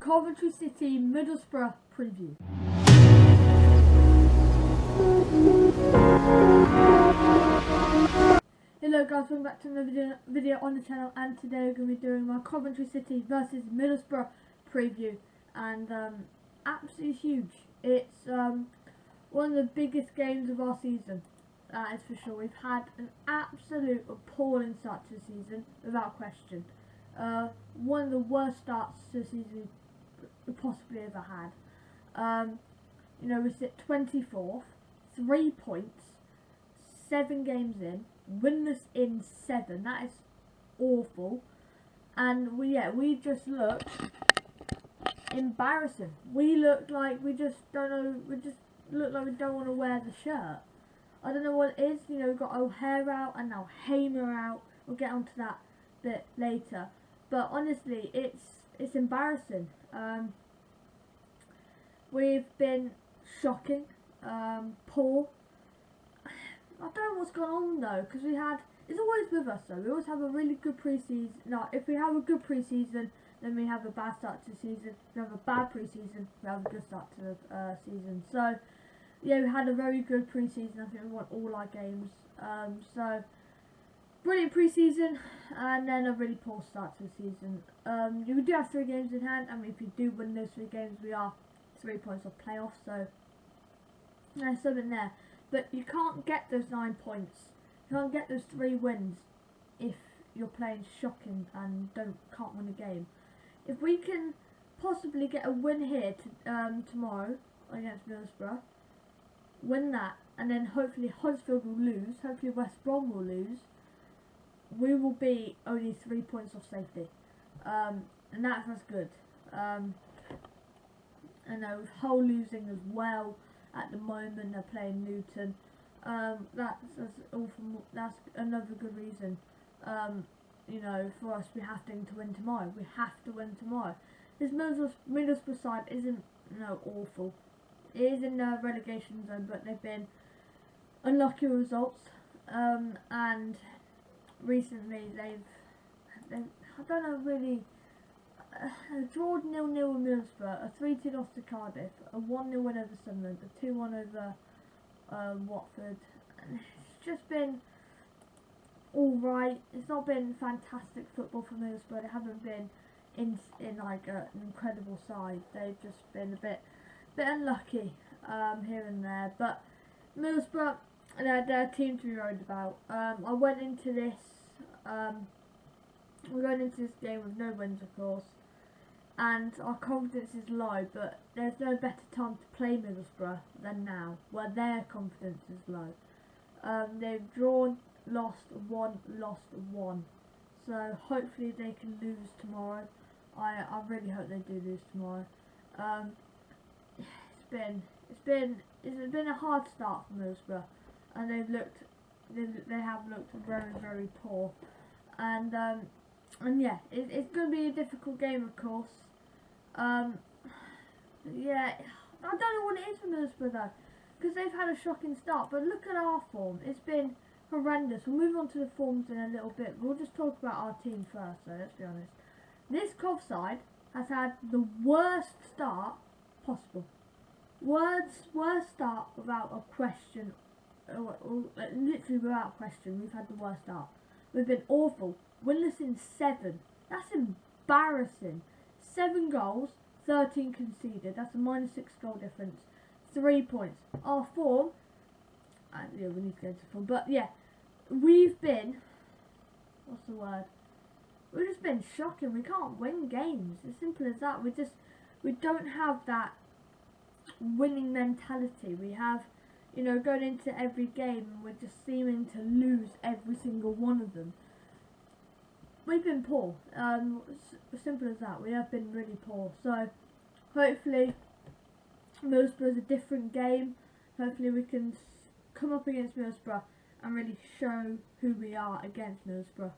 Coventry City Middlesbrough preview. Hello guys, welcome back to another video on the channel, and today we're going to be doing my Coventry City versus Middlesbrough preview, and absolutely huge. It's one of the biggest games of our season, that is for sure. We've had an absolute appalling start to the season, without question. One of the worst starts to the season we possibly ever had. You know, we sit 24th, 3 points, 7 games in, winless in 7. That is awful. And we just look embarrassing. We look like we just don't know. We just look like we don't want to wear the shirt. I don't know what it is. You know, we've got O'Hare out and now Hamer out. We'll get onto that bit later. But honestly, it's embarrassing. We've been shocking, poor. I don't know what's going on though, because it's always with us though. We always have a really good pre-season. No, if we have a good pre-season, then we have a bad start to the season. If we have a bad pre-season, we have a good start to the season. So, yeah, we had a very good pre-season. I think we won all our games. So, brilliant pre-season, and then a really poor start to the season. We do have 3 games in hand, and if we do win those 3 games, we are 3 points off playoffs. So, there's something there. But you can't get those 9 points. You can't get those 3 wins if you're playing shocking and can't win a game. If we can possibly get a win here tomorrow against Middlesbrough, win that, and then hopefully Huddersfield will lose, hopefully West Brom will lose, we will be only 3 points off safety. And that's good. I know with Hull losing as well. At the moment, they're playing Luton. That's another good reason. You know, for us, we have to win tomorrow. We have to win tomorrow. This Middlesbrough side isn't awful. It is in the relegation zone, but they've been unlucky results. And recently they've I don't know really. Draw 0-0 with Middlesbrough, a 3-2 loss to Cardiff, a 1-0 win over Sunderland, a 2-1 over Watford. And it's just been alright. It's not been fantastic football for Middlesbrough. They haven't been in like an incredible side. They've just been a bit unlucky here and there. But Middlesbrough, they're a team to be worried about. I went into this. We're going into this game with no wins, of course, and our confidence is low, but there's no better time to play Middlesbrough than now, where their confidence is low. They've drawn, lost 1, so hopefully they can lose tomorrow. I really hope they do lose tomorrow. It's been a hard start for Middlesbrough, and they have looked very, very poor, and yeah, it's going to be a difficult game, of course. Yeah, I don't know what it is for Middlesbrough though, because they've had a shocking start. But look at our form; it's been horrendous. We'll move on to the forms in a little bit. We'll just talk about our team first, though. Let's be honest. This Cov side has had the worst start possible. Worst start without a question. Literally without question, we've had the worst start. We've been awful. Winless in 7. That's embarrassing. 7 goals, 13 conceded. That's a -6 goal difference. 3 points. Our form, yeah, we need to go into form. But yeah, we've been, what's the word? We've just been shocking. We can't win games. As simple as that. We don't have that winning mentality. We have, you know, going into every game and we're just seeming to lose every single one of them. We've been poor, simple as that. We have been really poor. So hopefully Middlesbrough is a different game. Hopefully we can come up against Middlesbrough and really show who we are against Middlesbrough.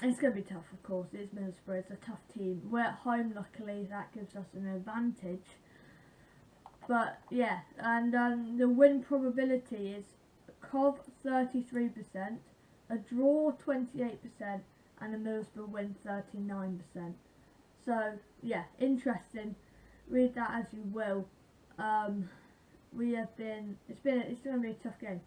It's going to be tough, of course. It's Middlesbrough. It's a tough team. We're at home, luckily. That gives us an advantage. But yeah, and the win probability is Cov 33%. A draw 28%, and a Middlesbrough win 39%. So yeah, interesting. Read that as you will. We have been. It's going to be a tough game.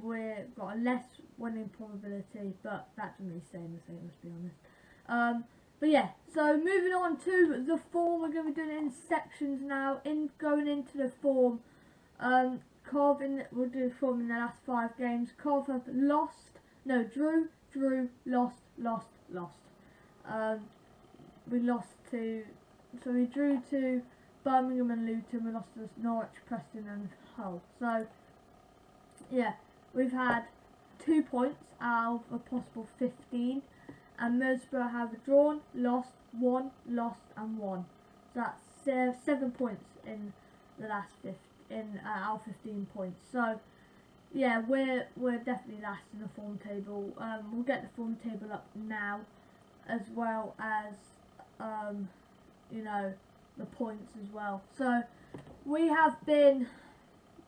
We've got a less winning probability, but that doesn't really say anything. Let's be honest. But yeah, so moving on to the form, we're going to be doing it in sections now. Going into the form, we'll do the form in the last 5 games. Cov have drew, lost. We drew to Birmingham and Luton. We lost to Norwich, Preston and Hull. So yeah, we've had 2 points out of a possible 15. And Middlesbrough have drawn, lost, won, and won. So that's 7 points in the last our 15 points. So yeah, we're definitely last in the form table. We'll get the form table up now, as well as the points as well. So we have been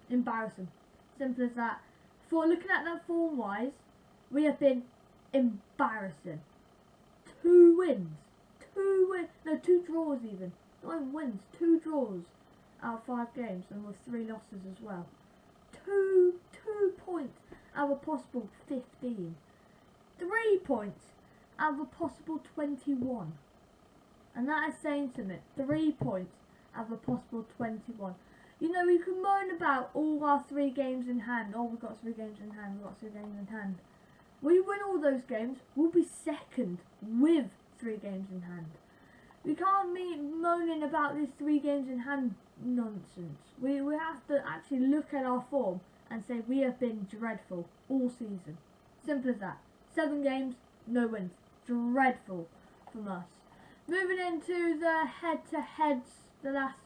embarrassing. Simple as that. For looking at that form wise, we have been embarrassing. 2 wins. 2 draws even. Not even wins. 2 draws out of 5 games, and with 3 losses as well. 2 points out of a possible 15. 3 points out of a possible 21. And that is saying something. 3 points out of a possible 21. You know, we can moan about all our 3 games in hand. Oh, we've got 3 games in hand. We've got 3 games in hand. We win all those games, we'll be second with 3 games in hand. We can't be moaning about this 3 games in hand nonsense. We have to actually look at our form and say we have been dreadful all season. Simple as that. 7 games, no wins. Dreadful from us. Moving into the head-to-heads, the last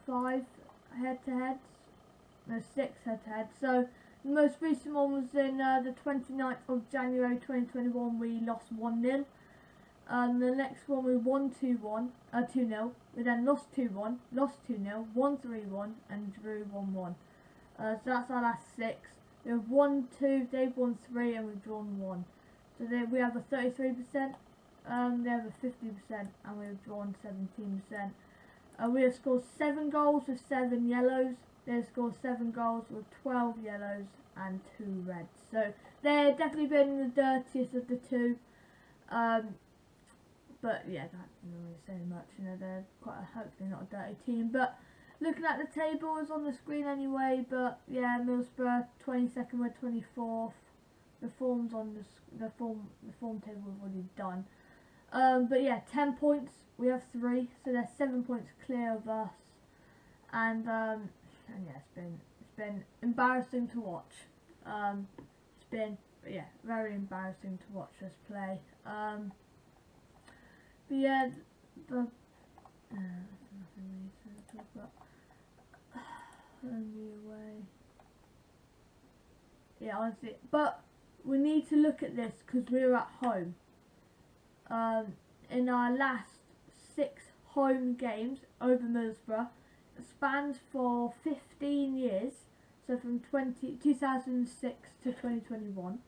5 head-to-heads. No, 6 head-to-heads. So the most recent one was in the 29th of January 2021. We lost 1-0. The next one we won 2-0. We then lost 2-1, lost 2-0, won 3-1, and drew 1-1. So that's our last 6. We have won 2, they've won 3, and we've drawn 1. So we have a 33%, they have a 50%, and we've drawn 17%. We have scored 7 goals with 7 yellows. They've scored 7 goals with 12 yellows and 2 reds. So they've definitely been the dirtiest of the 2. But yeah, that doesn't really say much. You know, they're hopefully not a dirty team. But looking at the table, it's on the screen anyway. But yeah, Middlesbrough 22nd, we're 24th. The form's on the form table we've already done. But yeah, 10 points. We have 3, so they're 7 points clear of us. And yeah, it's been embarrassing to watch. It's been very embarrassing to watch us play. But yeah, nothing really to talk about. Only away. Yeah, honestly, but we need to look at this because we're at home. In our last 6 home games over Middlesbrough, spans for 15 years, so from 2006 to 2021.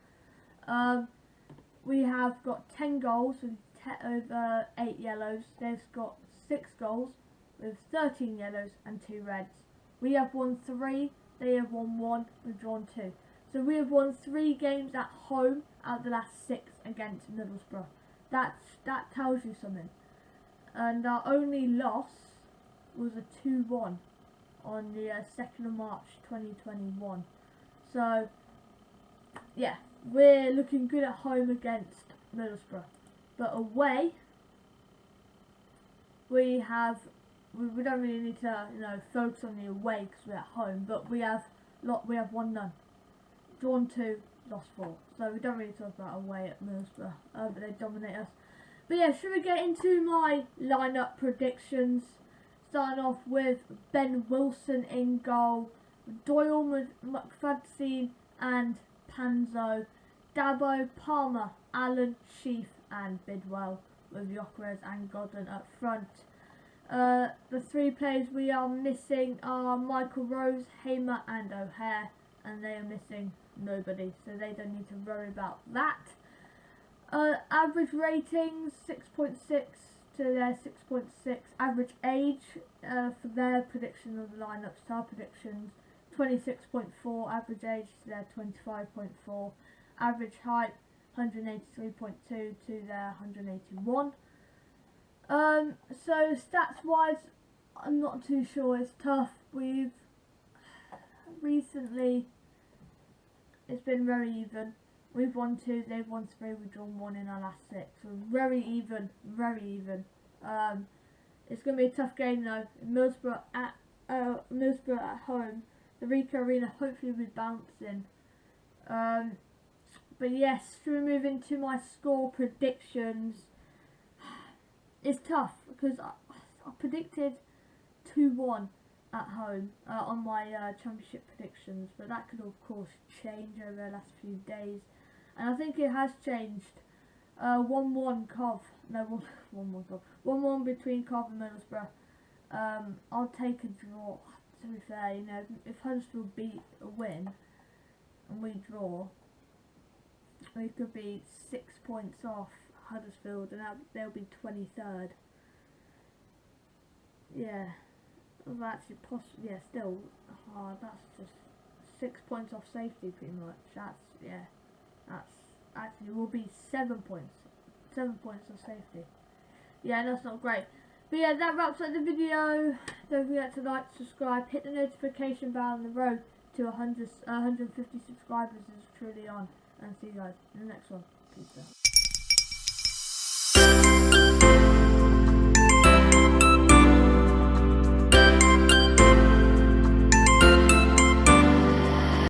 We have got 10 goals with over 8 yellows. They've got 6 goals with 13 yellows and 2 reds. We have won 3, they have won 1, we've drawn 2. So we have won 3 games at home out of the last 6 against Middlesbrough. That tells you something. And our only loss was a 2-1 on the 2nd of March 2021. So yeah, we're looking good at home against Middlesbrough. But away, we don't really need to focus on the away because we're at home. But we have 1-0, drawn 2, lost 4. So we don't really talk about away at Middlesbrough, but they dominate us. But yeah, should we get into my lineup predictions? Starting off with Ben Wilson in goal, Doyle, McFadzean and Panzo, Dabo, Palmer, Allen, Sheaf and Bidwell, with Gyökeres and Godden up front. The 3 players we are missing are Michael Rose, Hamer and O'Hare, and they are missing nobody, so they don't need to worry about that. Average ratings 6.6 to their 6.6. Average age for their prediction of the lineup, star predictions 26.4. Average age to their 25.4. Average height 183.2 to their 181. So stats wise, I'm not too sure. It's tough. We've recently, it's been very even. We've won 2, they've won 3, we've drawn 1 in our last 6. So very even, very even. It's going to be a tough game though. Middlesbrough at home. The Rico Arena hopefully will be bouncing. But yes, should we move into my score predictions? It's tough because I predicted 2-1 at home on my championship predictions, but that could of course change over the last few days, and I think it has changed. 1-1 Cov, no 1-1 Cov, 1-1 between Cov and Middlesbrough. I'll take a draw. To be fair, you know, if Huddersfield beat a win and we draw, we could be 6 points off Huddersfield, and they'll be 23rd. Yeah. Well, actually, yeah, still hard. That's just 6 points off safety, pretty much. That's actually will be 7 points. 7 points off safety. Yeah, that's not great. But yeah, that wraps up the video. Don't forget to like, subscribe, hit the notification bell on the road to 150 subscribers is truly on. And see you guys in the next one. Peace out.